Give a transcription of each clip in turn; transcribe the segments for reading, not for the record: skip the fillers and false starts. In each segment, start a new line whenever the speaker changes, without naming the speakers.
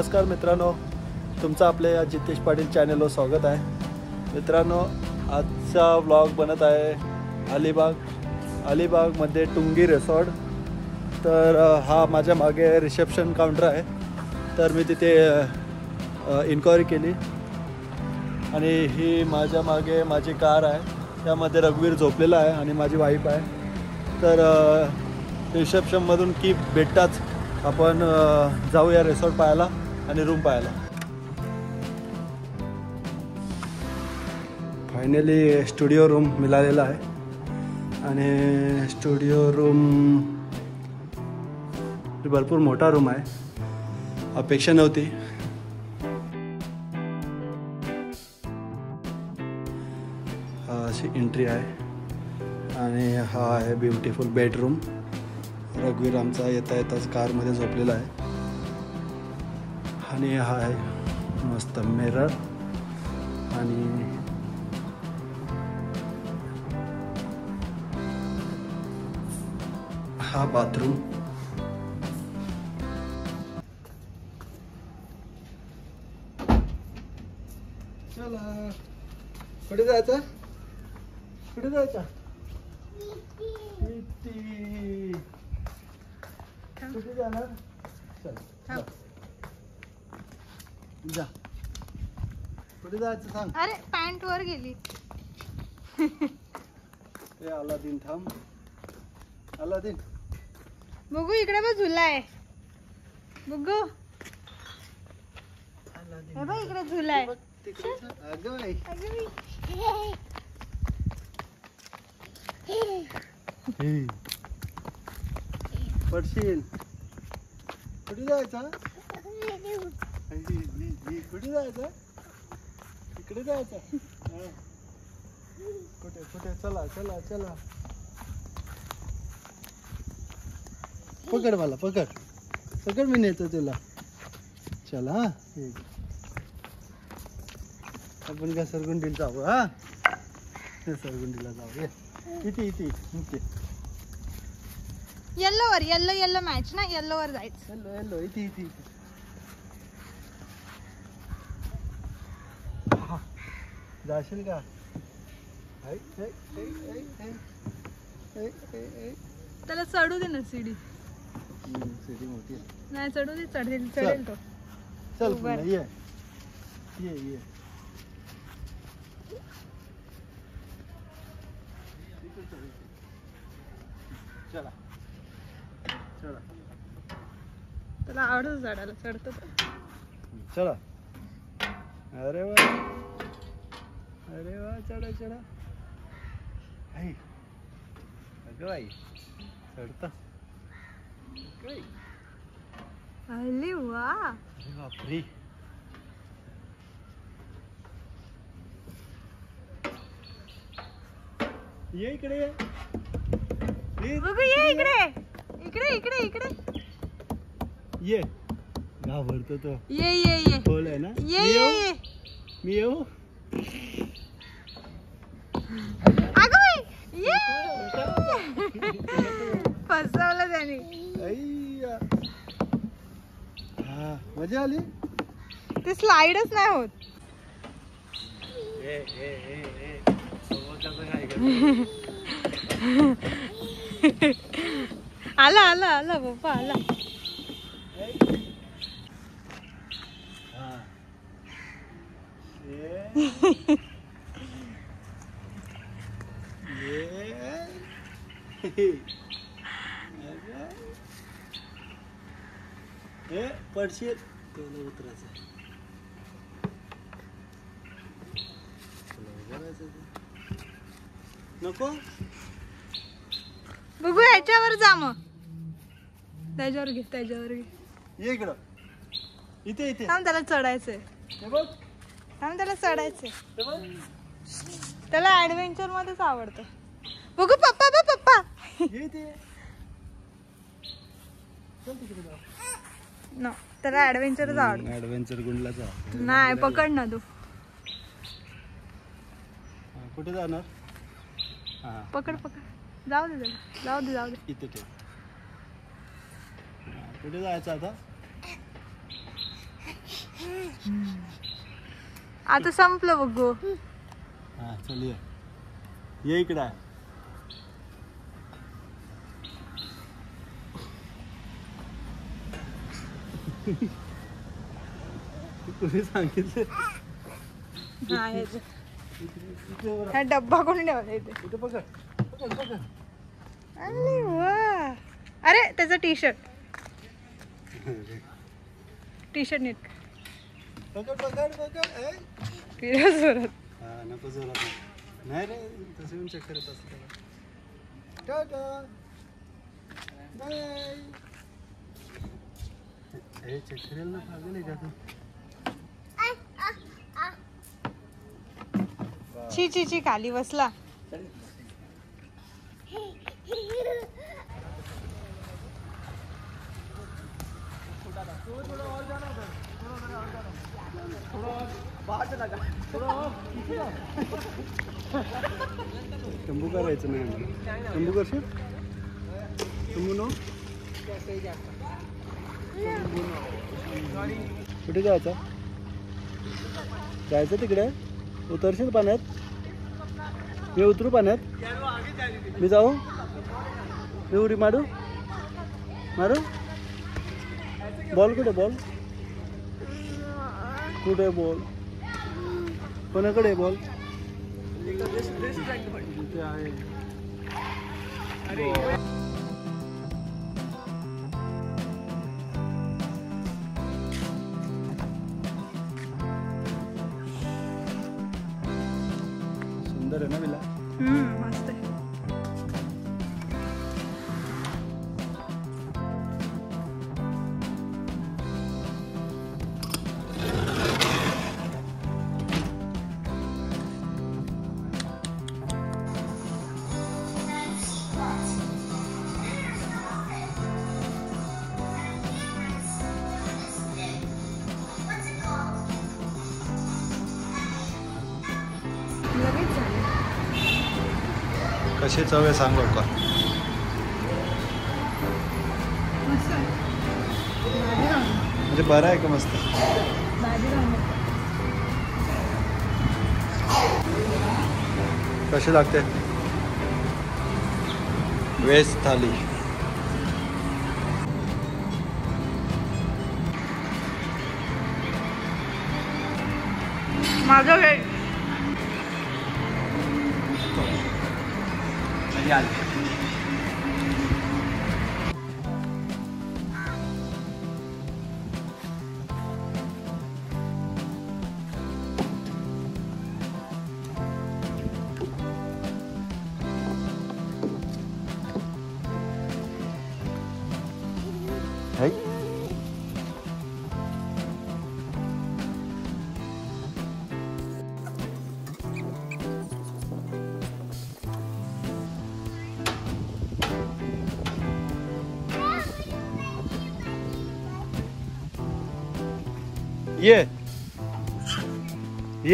नमस्कार मित्रांनो, तुमचं आपल्या जितेश पाटील चॅनलवर स्वागत आहे. मित्रांनो, आजचा व्लॉग बनत आहे अलिबागमध्ये टुंगी रिसॉर्ट. तर हा माझ्या मागे रिसेप्शन काउंटर आहे. तर मी तिथे इन्क्वायरी केली आणि ही माझ्या मागे माझी कार आहे. त्यामध्ये रघुवीर झोपलेला आहे आणि माझी वाईफ आहे. तर रिसेप्शनमधून की भेटताच आपण जाऊया रिसॉर्ट पाहायला आणि रूम पाहायला. फायनली स्टुडिओ रूम मिळालेला आहे आणि स्टुडिओ रूम भरपूर मोठा रूम आहे, अपेक्षा नव्हती. अशी एंट्री आहे आणि हा आहे ब्युटिफुल बेडरूम. रघुवीर आमचा येता येताच कारमध्ये झोपलेला आहे आणि हा आहे मस्त मिरर आणि हा बाथरूम. चला, कुठे जायचं? कुठे जायचं? कुठे जाणार? चल जा. कुठे जायचं सांग?
अरे पॅन्ट वर गेली.
ए अलादीन, थांब. अलादीन,
बघू इकडे बघ, झुला आहे. बघू, हे बघ इकडे झुला आहे.
अगं बाई, पडशील. कुठे जायचं? कुठे जायचं? इकडे जायचं. कुठे कुठे? चला चला चला. पकड मला, पकड पकड, मी नेतो तुला. चला हा, आपण घसरगुंडीला जाऊ. हा, घसरगुंडीला जाऊ. ये इथे इथे इथे.
येल्लो वर, येल्लो येल्लो मॅच ना, येल्लो वर जायचं.
येल्लो येल्लो, इथे इथे इथे. जाशील का?
त्याला चढू दे ना सीडी.
सीडी मोठी आहे.
नाही चढू दे, चढेल चढेल तो.
चल पुन्हा ये ये ये. चला चला.
त्याला आवडत चढायला, चढतो तो.
चला. अरे वा, अरे वा, चढा चढा. आई अगं बाई, चढता.
अरे वा,
अरे बापरे. ये इकडे ये.
बघू, ये इकडे इकडे इकडे इकडे
ये. घाबरतो तो.
ये ये ये.
खोल आहे ना.
ये ये ये.
मी येऊ.
अगं बाई, ये. फसवलं त्याने.
हा, मजा आली.
ते स्लाइडच नाही होत. आला आला आला पप्पा आला.
पडशील. उतरायचं नको.
बघू, ह्याच्यावर जा मग. त्याच्यावर घे, त्याच्यावर घे.
ये इकडं. इथे इथे.
थांब, त्याला चढायचंय.
हे बघ,
थांब, त्याला चढायचंय.
हे बघ.
त्याला ऍडव्हेंचर मध्येच आवडतं. बघू पप्पा बा पप्पा.
ये इथे. चल तिकडे जाऊ.
नो, त्याला ऍडव्हेंचरच आवडतं.
ऍडव्हेंचर गुंडला जा.
नाही, पकड ना तू.
कुठे जाणार? हां,
पकड पकड. जाऊ दे त्याला, जाऊ दे जाऊ दे.
इथे ठेव. कुठे जायचं आता?
आता संपलं बघू.
हा चल ये इकडे आहे. तुम्ही सांगितलं
हा डब्बा कोणी ठेवला इथे?
इथे पकड पकड पकड.
अरे वा. अरे त्याचा टी शर्ट नीट
पकड पकड पकड.
फिरा जोरात.
हा नको जोरात नाही रे, तसं येऊन चक्कर येत असतं त्याला. Tata bye. हे चक्कर यायला पागल आहे का तू?
ची ची ची खाली बसला.
तंबू करायचं नाही आम्हाला. तंबू करशील? तंबू नो. कुठे जायचं? जायचं तिकडे. उतरशील पाण्यात? मी उतरू पाण्यात? मी जाऊ? मी उडी मारू? बॉल कुठे? बॉल कुठे? बॉल कोणाकडे आहे बॉल? इथे आहे. सुंदर आहे ना विला?
मस्त आहे.
कशी चव आहे सांगू का? म्हणजे बरं आहे का मस्त? कशी लागते? व्हेज थाली.
माझं वेळ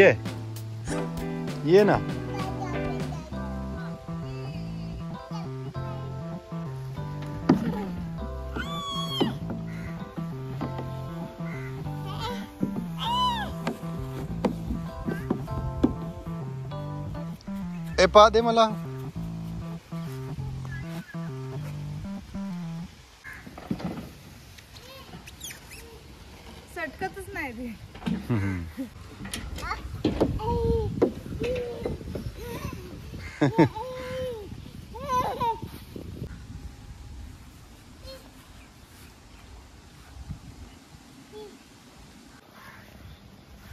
है. ये ना. ए पा दे मला.
सटकतच नाही ते.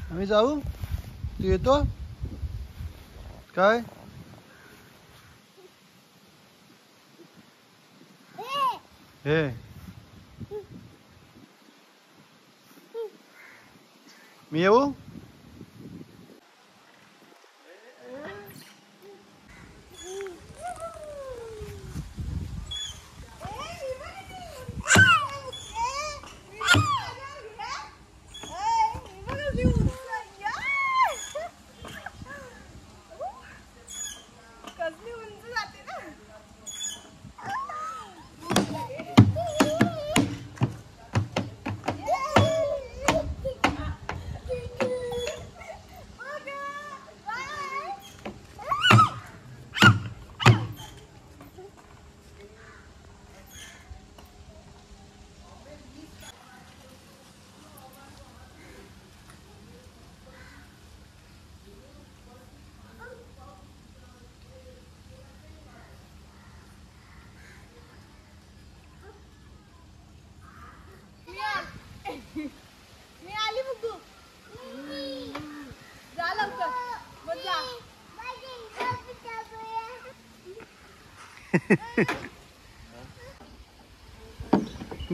आम्ही जाऊ? तू येतो काय? हे मी येऊ?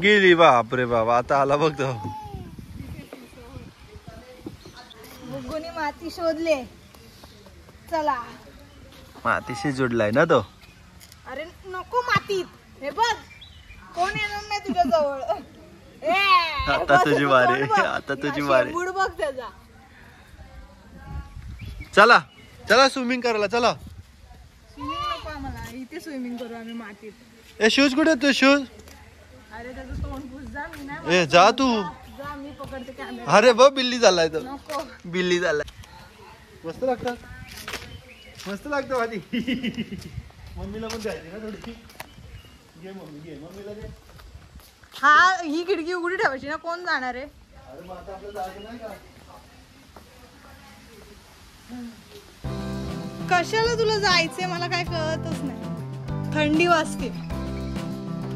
गेली. बापरे बाबा, आता आला बघ तो.
बुग्गूने माती शोधले. चला,
मातीशी जोडलाय ना तो.
अरे नको मातीत. हे बघ, कोण येणार नाही तुझ्या जवळ.
आता तुझी वारी, आता तुझी वारी.
बुड बघ त्याचा.
चला चला स्विमिंग करायला चला.
स्विमिंग नको आम्हाला, इथे स्विमिंग करू आम्ही मातीत.
ए शूज कुठे तू शूज?
अरे त्याचं तोंड पुस जा. मी नाही.
ए जा तू.
जा, मी पकडते कॅमेरा.
अरे बघ बिल्ली झालाय तो.
नको.
बिल्ली झालाय. मस्त लागतात, मस्त लागतं भाजी. मम्मीला पण द्यायची ना थोडी. घे मम्मी, घे मम्मीला दे.
हा, ही खिडकी उघडी ठेवायची ना, कोण जाणार आहे?
अरे मग आता आपलं जायचं नाही का?
कशाला तुला जायचंय मला काय कळतच नाही. थंडी वाजते.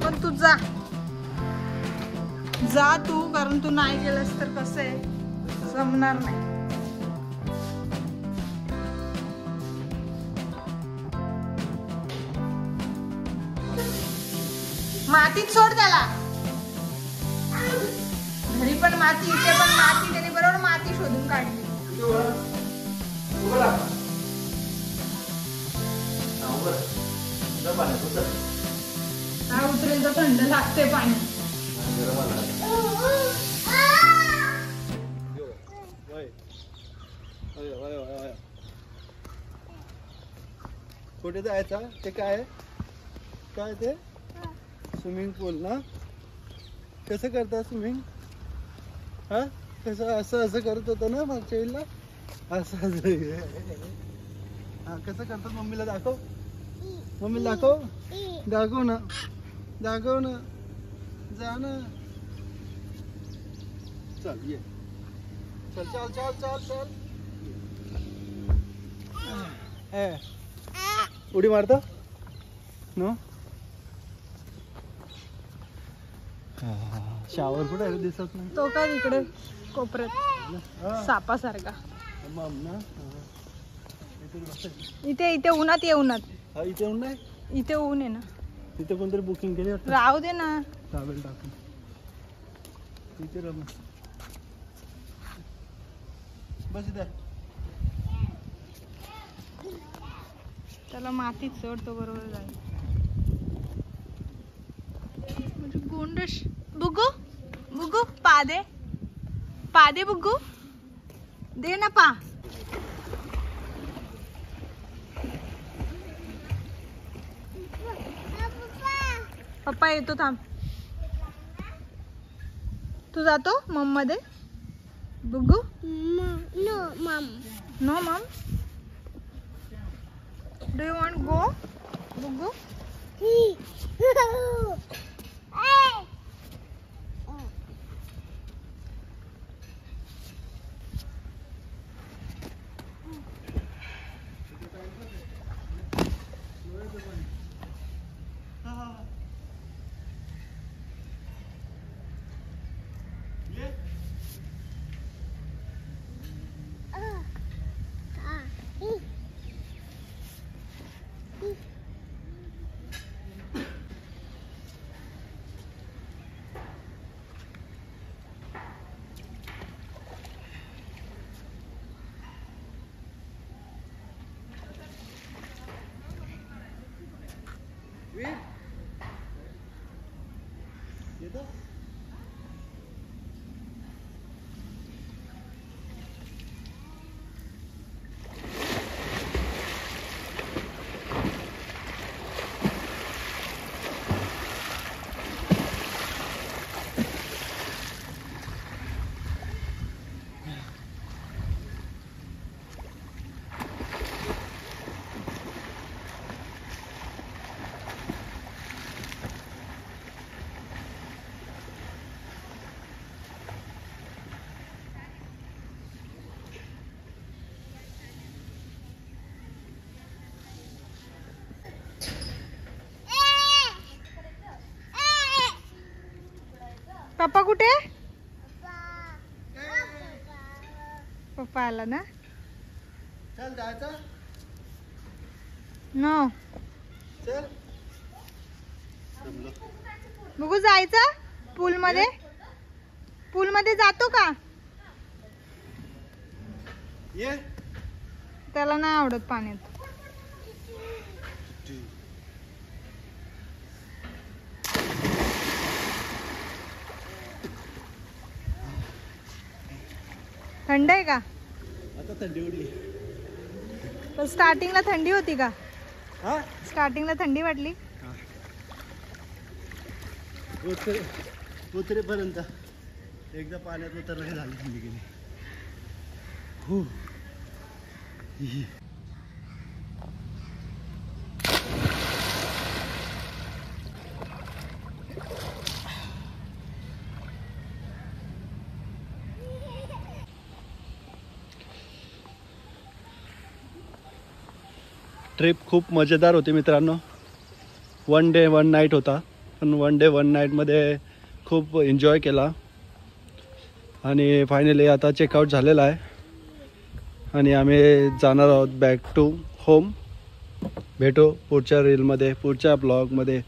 पण तू जा तू, कारण तू नाही गेलंस तर कसं आहे, जमणार नाही. मातीत सोड त्याला. घरी पण माती, इथे पण माती. त्याने बरोबर माती शोधून काढली. काय उतरेल तर थंड लागते पाणी.
कुठे जायचा? ते काय काय ते स्विमिंग पूल ना? कसं करता स्विमिंग? हा, कसं असं असं करत होतं ना मागच्या वेळेला. असं हा, कसं करतात? मम्मीला दाखव, मम्मीला दाखव. दाखव ना, दाखव ना. जा ना. चल ये, चल चल चल चल चल. उडी मारतो नो. शावर कुठे आहे? दिसत नाही.
तो काय तिकडे कोपऱ्यात सापासारखा. इथे इथे उन्हात ये. उन्हात
इथे ऊन नाही.
इथे ऊन आहे ना.
तिथे कोणतरी बुकिंग केली.
राहू दे ना.
टावेल टाकून इथे रम. बस इथे.
त्याला मातीत सोडतो बरोबर जाईल. म्हणजे गोंडश. बुगू बुगू पा दे, पा दे बुगू. दे ना पा. पप्पा येतो, थांब. तू जातो मम मध्ये? बुगू नो मम. नो मम. डू यू वॉन्ट गो बुगू? पप्पा कुठे? पप्पा आला ना.
चल जायचं.
नो.
चल आलो.
बघू जायचं पूल मध्ये. पूल मध्ये जातो का?
ये.
त्याला नाही आवडत पाण्यात. थंड आहे का?
आता थंडी उडली.
पण स्टार्टिंगला थंडी होती का?
हा
स्टार्टिंगला थंडी वाटली.
उतरेपर्यंत एकदा पाण्यात उतरलं की झाली थंडी गेली. हो. ट्रिप खूप मजेदार होती मित्रांनो. 1 डे 1 नाईट होता, पण 1 डे 1 नाईटमध्ये खूप एन्जॉय केला. आणि फायनली आता चेकआउट झालेला आहे आणि आम्ही जाणार आहोत बॅक टू होम. भेटू पुढच्या रीलमध्ये, पुढच्या ब्लॉगमध्ये.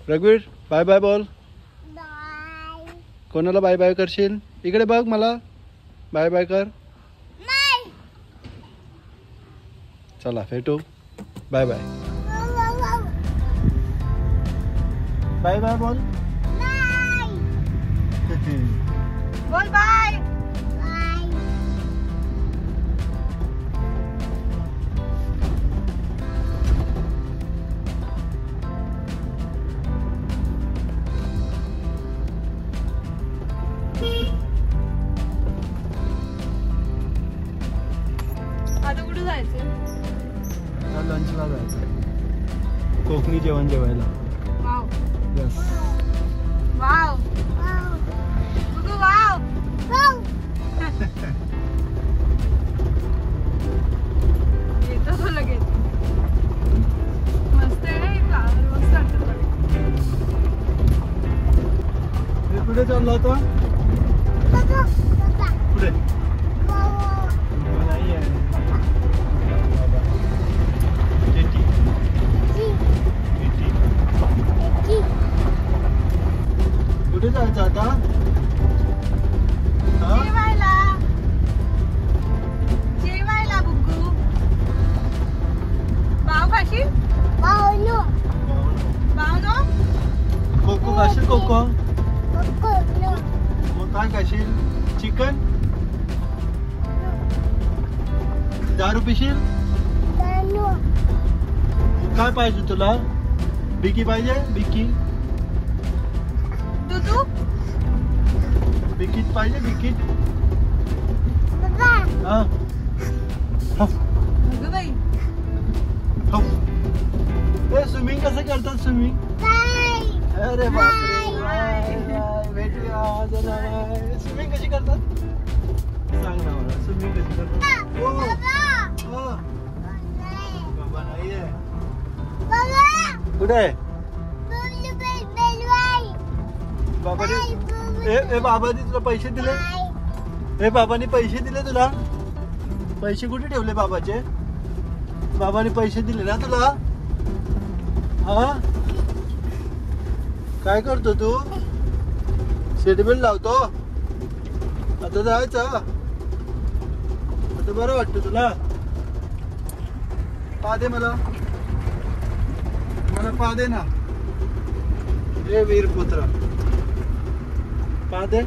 रघुवीर बाय बाय बोल. कोणाला बाय बाय करशील? इकडे बघ, मला बाय बाय कर. चला भेटू. Bye bye. बाय बाय बोल.
बोल बाय. आता कुठे जायचं?
लंचला जायचं, कोकणी जेवण जेवायला.
Wow
yes.
वाव बघू. वाव येतो तो लगेच. मस्त आहे ना फ्लावर. मस्त वाटतं.
कुठे चालला होता? पुढे नाही आहे. कुठे जायचं आता?
जेवायला. जेवायला बुग्गू. पाव खाशील? पाव नो.
कोको खाशील? कोको मग काय खाशील? चिकन? दारू पिशील? काय पाहिजे तुला? बिकी पाहिजे? बिकी
दुधू.
बिकीट पाहिजे? बिकीट. हा.
अगं बाई.
स्विमिंग कसं करतात? स्विमिंग? अरे बापरे. भेटूया. स्विमिंग कशी करतात सांग ना मला. स्विमिंग कशी करतात? बाबा नाहीये. कुठे आहे बाबाने? बाबाने तुला पैसे दिले? बाबाने पैसे दिले तुला? पैसे कुठे ठेवले बाबाचे? बाबाने पैसे दिले ना तुला? हा. काय करतो तू? सीट बेल्ट लावतो? आता जायचं? आता बरं वाटतं तुला? पा दे मला पा दे ना. हे वीरपुत्र पा दे.